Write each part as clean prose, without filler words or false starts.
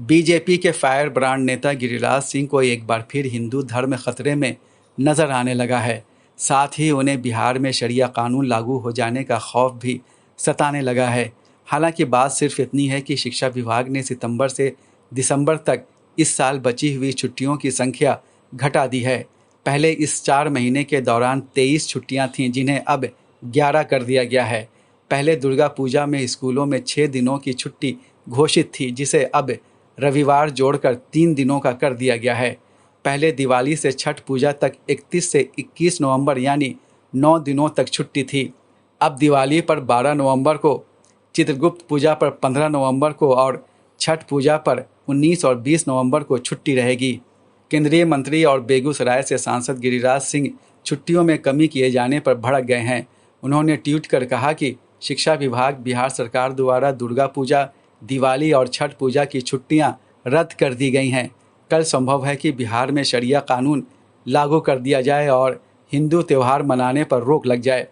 BJP के fire brand नेता गिरिराज सिंह को एक बार फिर हिंदू धर्म खतरे में नजर आने लगा है। साथ ही उन्हें बिहार में शरिया कानून लागू हो जाने का खौफ भी सताने लगा है। हालांकि बात सिर्फ इतनी है कि शिक्षा विभाग ने सितंबर से दिसंबर तक इस साल बची हुई छुट्टियों की संख्या घटा दी है। पहले इस 4 महीने के दौरान 23 छुट्टियां थीं, जिन्हें अब 11 कर दिया गया है। पहले दुर्गा पूजा में स्कूलों में 6 दिनों की छुट्टी घोषित थी, जिसे अब रविवार जोड़कर 3 दिनों का कर दिया गया है। पहले दिवाली से छठ पूजा तक 31 से 21 नवंबर यानी 9 दिनों तक छुट्टी थी। अब दिवाली पर 12 नवंबर को, चित्रगुप्त पूजा पर 15 नवंबर को और छठ पूजा पर 19 और 20 नवंबर को छुट्टी रहेगी। केंद्रीय मंत्री और बेगूसराय से सांसद गिरिराज सिंह छुट्टियों में कमी किए जाने पर भड़क गए हैं। उन्होंने ट्वीट कर कहा कि शिक्षा विभाग बिहार सरकार द्वारा दुर्गा पूजा, दिवाली और छठ पूजा की छुट्टियां रद्द कर दी गई हैं। कल संभव है कि बिहार में शरिया कानून लागू कर दिया जाए और हिंदू त्यौहार मनाने पर रोक लग जाए।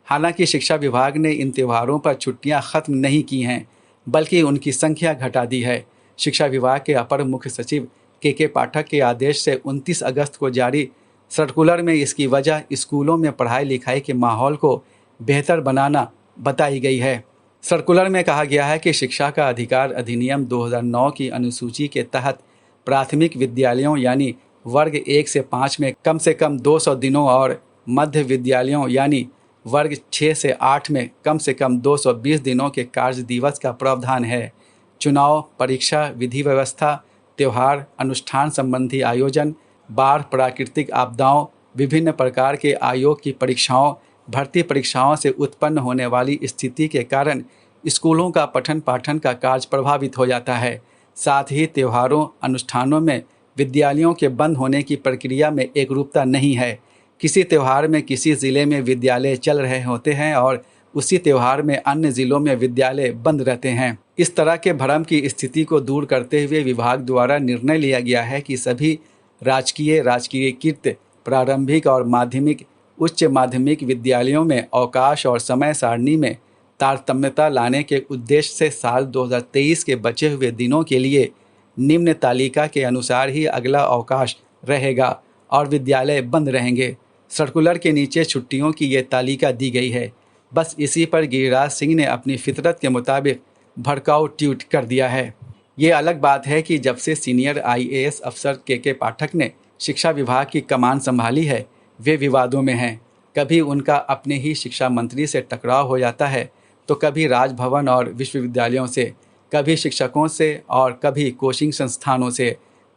हालांकि शिक्षा विभाग ने इन त्योहारों पर छुट्टियां खत्म नहीं की हैं, बल्कि उनकी संख्या घटा दी है। शिक्षा विभाग के अपर मुख्य सचिव के पाठक के आदेश से 29 अगस्त को जारी सर्कुलर में इसकी वजह स्कूलों में पढ़ाई लिखाई के माहौल को बेहतर बनाना बताई गई है। सर्कुलर में कहा गया है कि शिक्षा का अधिकार अधिनियम 2009 की अनुसूची के तहत प्राथमिक विद्यालयों यानी वर्ग 1 से 5 में कम से कम 200 दिनों और मध्य विद्यालयों यानी वर्ग 6 से 8 में कम से कम 220 दिनों के कार्य दिवस का प्रावधान है। चुनाव, परीक्षा, विधि व्यवस्था, त्यौहार, अनुष्ठान संबंधी आयोजन, बाढ़, प्राकृतिक आपदाओं, विभिन्न प्रकार के आयोग की परीक्षाओं, भर्ती परीक्षाओं से उत्पन्न होने वाली स्थिति के कारण स्कूलों का पठन पाठन का कार्य प्रभावित हो जाता है। साथ ही त्योहारों, अनुष्ठानों में विद्यालयों के बंद होने की प्रक्रिया में एकरूपता नहीं है। किसी त्यौहार में किसी ज़िले में विद्यालय चल रहे होते हैं और उसी त्यौहार में अन्य ज़िलों में विद्यालय बंद रहते हैं। इस तरह के भ्रम की स्थिति को दूर करते हुए विभाग द्वारा निर्णय लिया गया है कि सभी राजकीयकृत प्रारंभिक और माध्यमिक, उच्च माध्यमिक विद्यालयों में अवकाश और समय सारणी में तारतम्यता लाने के उद्देश्य से साल 2023 के बचे हुए दिनों के लिए निम्न तालिका के अनुसार ही अगला अवकाश रहेगा और विद्यालय बंद रहेंगे। सर्कुलर के नीचे छुट्टियों की ये तालिका दी गई है। बस इसी पर गिरिराज सिंह ने अपनी फितरत के मुताबिक भड़काऊ ट्वीट कर दिया है। ये अलग बात है कि जब से सीनियर IAS अफसर के पाठक ने शिक्षा विभाग की कमान संभाली है, वे विवादों में हैं। कभी उनका अपने ही शिक्षा मंत्री से टकराव हो जाता है, तो कभी राजभवन और विश्वविद्यालयों से, कभी शिक्षकों से और कभी कोचिंग संस्थानों से।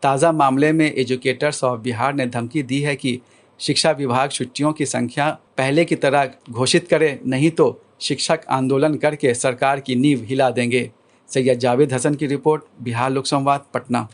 ताज़ा मामले में एजुकेटर्स ऑफ बिहार ने धमकी दी है कि शिक्षा विभाग छुट्टियों की संख्या पहले की तरह घोषित करे, नहीं तो शिक्षक आंदोलन करके सरकार की नींव हिला देंगे। सैयद जावेद हसन की रिपोर्ट, बिहार लोक संवाद, पटना।